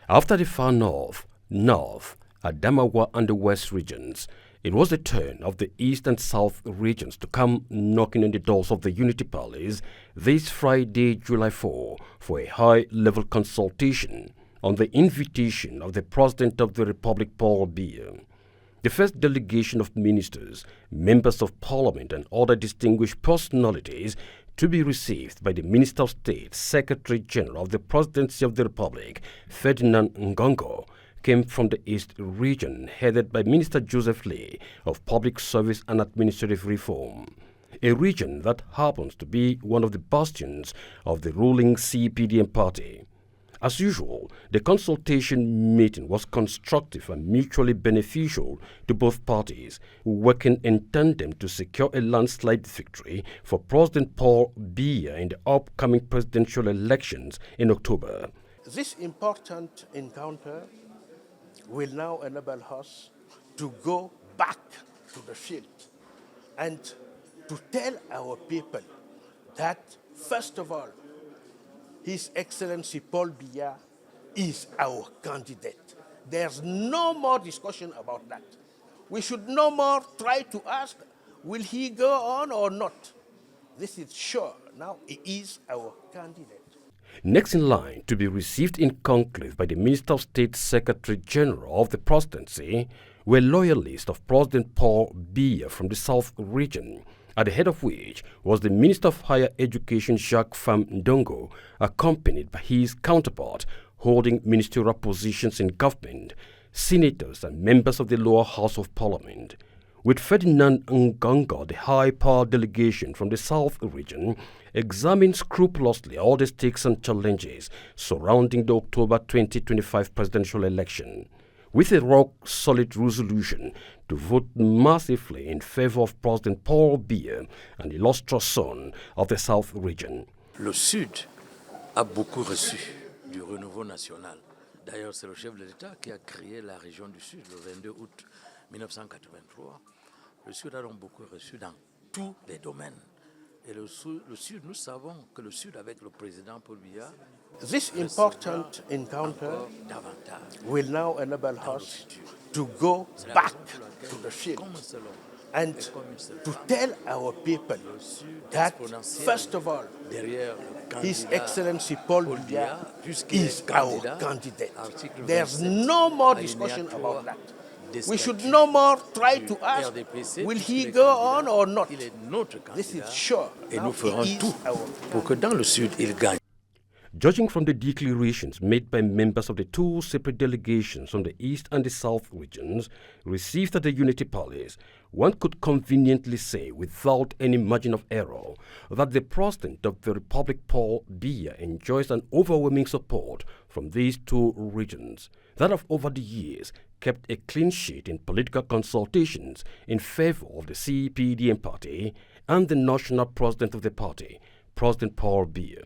After the far north, Adamawa and the west regions, it was the turn of the east and south regions to come knocking on the doors of the Unity Palace this Friday, July 4, for a high-level consultation on the invitation of the President of the Republic, Paul Biya. The first delegation of ministers, members of parliament and other distinguished personalities to be received by the Minister of State, Secretary General of the Presidency of the Republic, Ferdinand Ngongo, came from the East region, headed by Minister Joseph Lee of Public Service and Administrative Reform, a region that happens to be one of the bastions of the ruling CPDM party. As usual, the consultation meeting was constructive and mutually beneficial to both parties, working in tandem to secure a landslide victory for President Paul Biya in the upcoming presidential elections in October. This important encounter will now enable us to go back to the field and to tell our people that, first of all, His Excellency Paul Biya is our candidate. There's no more discussion about that. We should no more try to ask, will he go on or not? This is sure. Now he is our candidate. Next in line to be received in conclave by the Minister of State, Secretary General of the Presidency, were loyalists of President Paul Biya from the South region, at the head of which was the Minister of Higher Education, Jacques Fam Ndongo, accompanied by his counterpart holding ministerial positions in government, senators and members of the lower house of parliament. With Ferdinand Ngongo, the high-power delegation from the South region, examined scrupulously all the stakes and challenges surrounding the October 2025 presidential election, with a rock-solid resolution to vote massively in favor of President Paul Biya and the illustrious son of the South region. Le Sud a beaucoup reçu du renouveau national. D'ailleurs, c'est le chef de l'État qui a créé la région du Sud le 22 août 1983. Le Sud a donc beaucoup reçu dans tous les domaines. Et le Sud, nous savons que le Sud, avec le président Paul Biya, this important encounter will now enable us to go back to the field and to tell our people that, first of all, His Excellency Paul Biya is our candidate. There's no more discussion about that. We should no more try to ask, will he go on or not? This is sure. Et nous ferons tout pour que dans le Sud, il gagne. Judging from the declarations made by members of the two separate delegations from the East and the South regions received at the Unity Palace, one could conveniently say without any margin of error that the President of the Republic, Paul Biya, enjoys an overwhelming support from these two regions that have over the years kept a clean sheet in political consultations in favor of the CPDM party and the national president of the party, President Paul Biya.